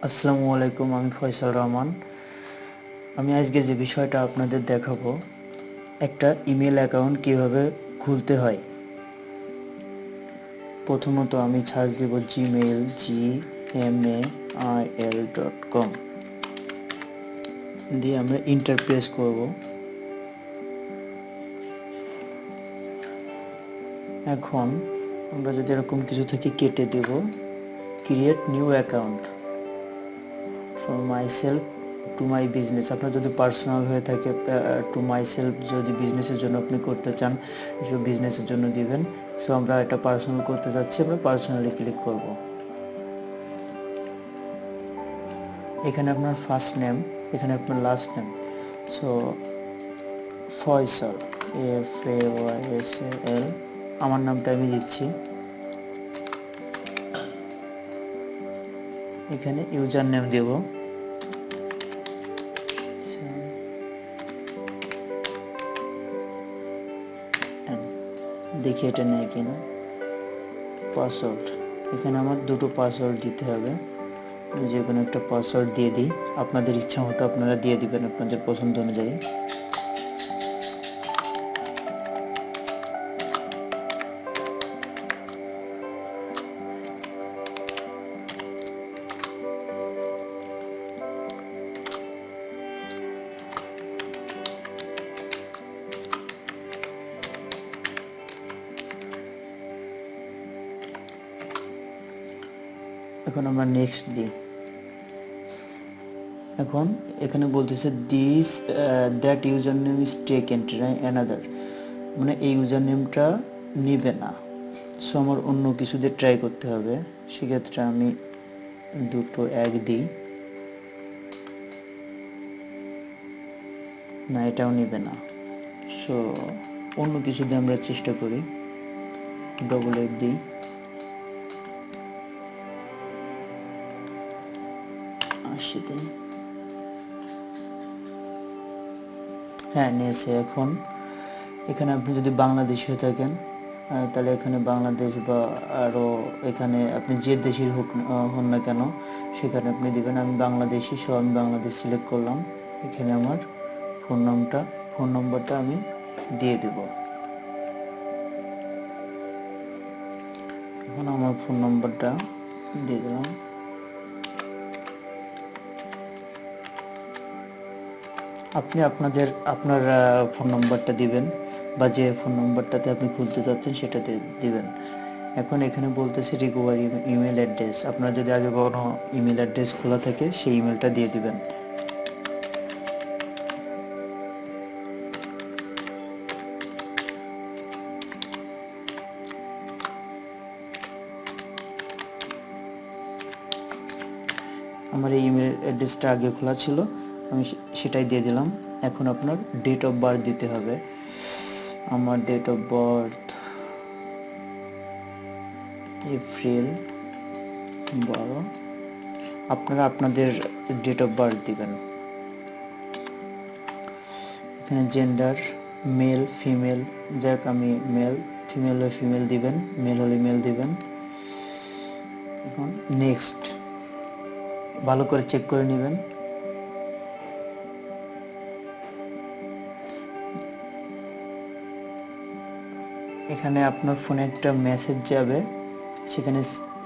আসসালামু আলাইকুম, আমি ফয়সাল রহমান। আমি আজকে যে বিষয়টা আপনাদের দেখাবো, একটা ইমেল অ্যাকাউন্ট কিভাবে খুলতে হয়। প্রথমত আমি সার্চ দেব gmail.com দিয়ে আমরা ইন্টার প্রেস করব। এখন আমরা যদি এরকম কিছু থেকে কেটে দেব, create new account for myself to my business. আপনার যদি পার্সোনাল হয়ে থাকে, টু মাই সেলফ যদি বিজনেসের জন্য আপনি করতে চান, সব বিজনেসের জন্য দিবেন। সো আমরা এটা পার্সোনাল করতে যাচ্ছি, আমরা পার্সোনালি ক্লিক করব। এখানে আপনার ফার্স্ট নেম, এখানে আপনার last name. So Faisal, FAYSAL, আমার নামটা আমি দিচ্ছি। এখানে ইউজার নেম দেব। দেখি এটা নেয় কিনা। পাসওয়ার্ড, এখানে আমার দুটো পাসওয়ার্ড দিতে হবে। আমি যে কোনো একটা পাসওয়ার্ড দিয়ে দিই, আপনাদের ইচ্ছা মতো আপনারা দিয়ে দিবেন আপনাদের পছন্দ অনুযায়ী। এখন আমরা নেক্সট দিই। এখন এখানে বলতেছে this that user name is taken another, মানে এই ইউজার নেমটা নিবে না। সো আমার অন্য কিছু দিয়ে ট্রাই করতে হবে। সেক্ষেত্রে আমি দুটো এক দিই, না এটাও নিবে না। সো অন্য কিছু দিয়ে আমরা চেষ্টা করি। ডবল এক দিই, আসি দিই। হ্যাঁ, নিয়েছে। এখন এখানে আপনি যদি বাংলাদেশি হয়ে থাকেন, তাহলে এখানে বাংলাদেশ বা আরও এখানে আপনি যে দেশের হন না কেন সেখানে আপনি দিবেন। আমি বাংলাদেশি, সো আমি বাংলাদেশ সিলেক্ট করলাম। এখানে আমার ফোন নম্বরটা আমি দিয়ে দেব। এখন আমার ফোন নম্বরটা দিয়ে দিলাম। আপনি আপনার ফোন নম্বরটা দিবেন, বা যে ফোন নম্বরটাতে আপনি খুলতে চাচ্ছেন সেটাতে দিবেন। এখন এখানে বলতেছে রিকভার ইমেল অ্যাড্রেস। আপনার যদি আগে কোনো ইমেল অ্যাড্রেস খোলা থাকে সেই ইমেলটা দিয়ে দিবেন। আমার এই ইমেল অ্যাড্রেসটা আগে খোলা ছিল, আমি সেটাই দিয়ে দিলাম। এখন আপনার ডেট অফ বার্থ দিতে হবে। আমার ডেট অফ বার্থ এপ্রিল 12। আপনারা আপনাদের ডেট অফ বার্থ দিবেন। এখানে জেন্ডার মেল ফিমেল, যাক আমি মেল, ফিমেল হলে ফিমেল দিবেন, মেল হলে মেল দিবেন। এখন নেক্সট, ভালো করে চেক করে নেবেন। এখানে আপনার ফোনে একটা মেসেজ যাবে, সেখানে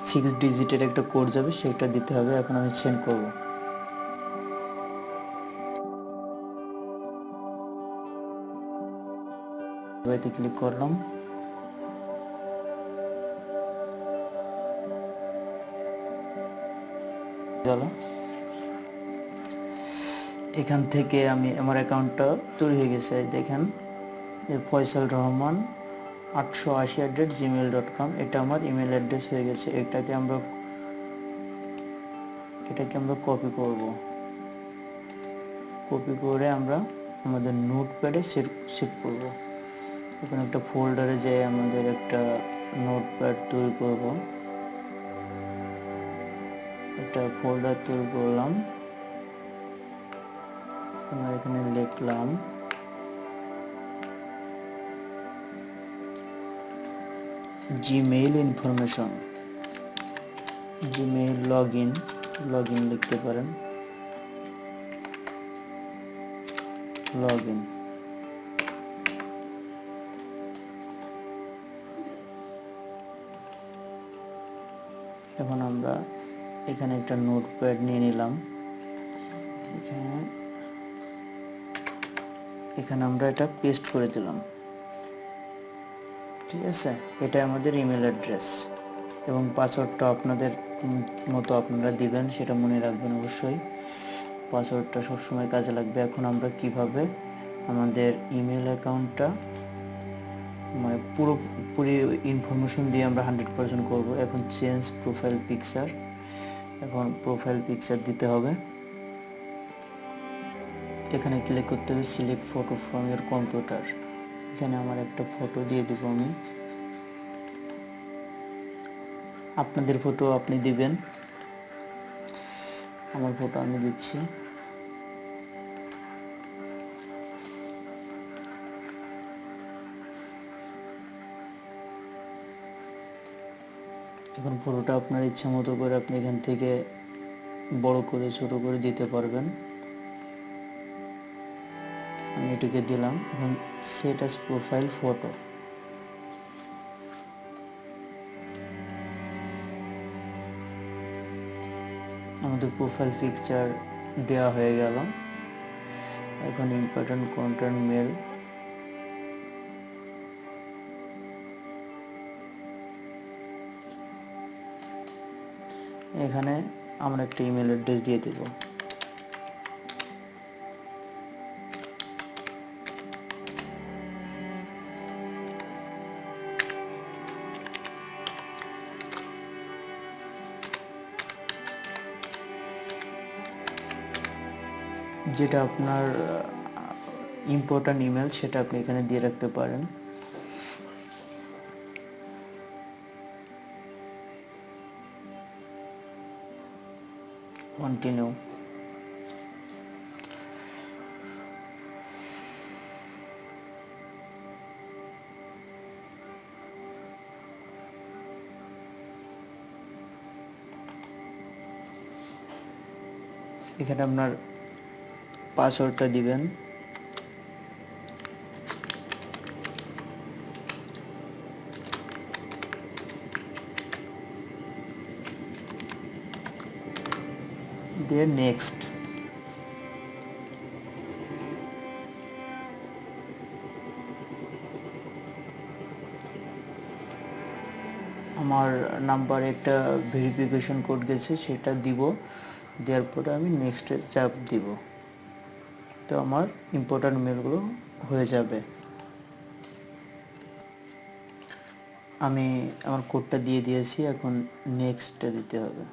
6 ডিজিটের একটা কোড যাবে, সেটা দিতে হবে। এখন আমি সেন্ড করব। এতে ক্লিক করলাম। চলো, এখান থেকে আমার অ্যাকাউন্টটা তৈরি হয়ে গেছে। দেখেন, ফয়সাল রহমান 880@gmail.com, এটা আমার ইমেল অ্যাড্রেস হয়ে গেছে। এটাকে আমরা কপি করব। কপি করে আমরা আমাদের নোটপ্যাডে সেভ করব। এখানে একটা ফোল্ডারে যেয়ে আমাদের একটা নোটপ্যাড তৈরি করব। একটা ফোল্ডার তৈরি করলাম। আমরা এখানে লিখলাম Gmail information, Gmail log in. Log in লিখতে পারেন, লগ ইন। এখন আমরা এখানে একটা নোটপ্যাড নিয়ে নিলাম, এখানে আমরা এটা পেস্ট করে দিলাম। ঠিক আছে, এটা আমাদের ইমেল অ্যাড্রেস এবং পাসওয়ার্ডটা আপনাদের মতো আপনারা দিবেন, সেটা মনে রাখবেন অবশ্যই। পাসওয়ার্ডটা সবসময় কাজে লাগবে। এখন আমরা কিভাবে আমাদের ইমেল অ্যাকাউন্টটা মানে পুরোপুরি ইনফরমেশন দিয়ে আমরা 100% করব। এখন চেঞ্জ প্রোফাইল পিকচার, এখন প্রোফাইল পিকচার দিতে হবে। এখানে ক্লিক করতে হবে select photo from your computer. এখানে আমার একটা ফটো দিয়ে দেব আমি, আপনাদের ফটো আপনি দিবেন, আমার ফটো আমি দিচ্ছি। এখন ফটোটা আপনার ইচ্ছা মতো করে আপনি এখান থেকে বড় করে ছোট করে দিতে পারবেন। আমি এটাকে দিলাম। এখন সেট অ্যাজ প্রোফাইল ফটো, আমাদের প্রোফাইল পিকচার দেওয়া হয়ে গেল। এখন ইম্পর্টেন্ট কন্টেন্ট মেল, এখানে আমরা একটা ইমেল অ্যাড্রেস দিয়ে দেব। যেটা আপনার ইম্পর্টেন্ট ইমেল সেটা আপনি এখানে দিয়ে রাখতে পারেন। কন্টিনিউ। এখানে আপনার পাসওয়ার্ডটা দিবেন। দিয়ে নেক্সট। আমার নাম্বারে একটা ভেরিফিকেশন কোড গেছে, সেটা দিব। দেওয়ার পরে আমি নেক্সটে চাপ দিব, তো আমার ইম্পর্ট্যান্ট মেলগুলো হয়ে যাবে। আমি আমার কোডটা দিয়ে দিয়েছি, এখন নেক্সটটা দিতে হবে।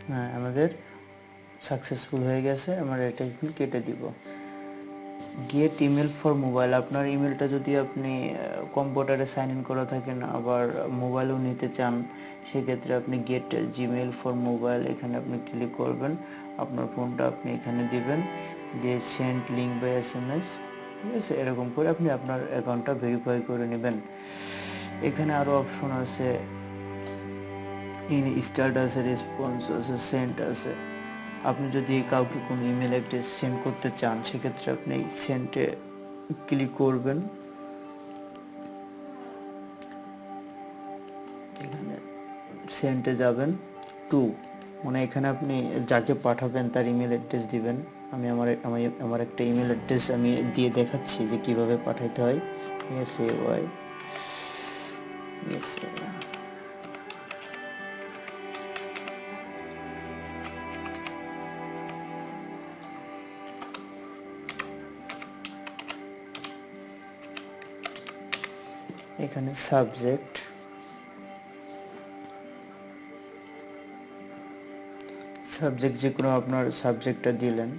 হ্যাঁ, আমাদের সাকসেসফুল হয়ে গেছে। আমরা এটা এখন কেটে দিব। গেট ইমেল ফর মোবাইল, আপনার ইমেলটা যদি আপনি কম্পিউটারে সাইন ইন করা থাকেন আবার মোবাইলেও নিতে চান, সেক্ষেত্রে আপনি গেট জিমেল ফর মোবাইল এখানে আপনি ক্লিক করবেন। আপনার ফোনটা আপনি এখানে দিবেন, দিয়ে সেন্ড লিঙ্ক বাই SMS। ঠিক আছে, এরকম করে আপনি আপনার অ্যাকাউন্টটা ভেরিফাই করে নেবেন। এখানে আরও অপশন আছে, স্টার্ট আছে, রেসপন্স আছে, সেন্ড আছে। আপনি যদি কাউকে কোনো ইমেল অ্যাড্রেস সেন্ড করতে চান, সেক্ষেত্রে আপনি সেন্ডে ক্লিক করবেন। এখানে সেন্ডে যাবেন টু, মানে এখানে আপনি যাকে পাঠাবেন তার ইমেল অ্যাড্রেস দিবেন। আমি আমার একটা ইমেল অ্যাড্রেস আমি দিয়ে দেখাচ্ছি যে কিভাবে পাঠাতে হয়। FAY, এখানে সাবজেক্ট যে কোনো আপনার সাবজেক্টটা দিলেন।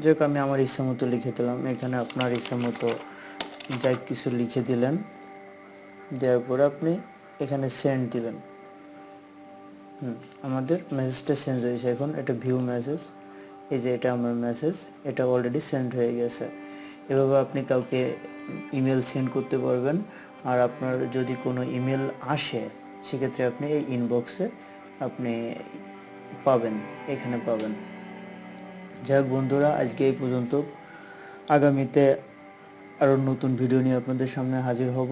যাক আমি আমার ইচ্ছা মতো লিখে দিলাম, এখানে আপনার ইচ্ছা মতো যা কিছু লিখে দিলেন, দেওয়ার পরে আপনি এখানে সেন্ড দিবেন। আমাদের মেসেজটা চেঞ্জ হয়েছে, এখন এটা ভিউ মেসেজ, এই যে এটা আমার মেসেজ, এটা অলরেডি সেন্ড হয়ে গেছে। এভাবে আপনি কাউকে ইমেল সেন্ড করতে পারবেন। আর আপনার যদি কোনো ইমেল আসে সেক্ষেত্রে আপনি এই ইনবক্সে আপনি পাবেন, এখানে পাবেন। যাই হোক বন্ধুরা, আজকে এই পর্যন্ত। আগামীতে আরও নতুন ভিডিও নিয়ে আপনাদের সামনে হাজির হব।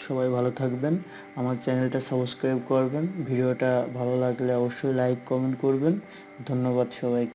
সবাই ভালো থাকবেন, আমার চ্যানেলটা সাবস্ক্রাইব করবেন, ভিডিওটা ভালো লাগলে অবশ্যই লাইক কমেন্ট করবেন। ধন্যবাদ সবাই।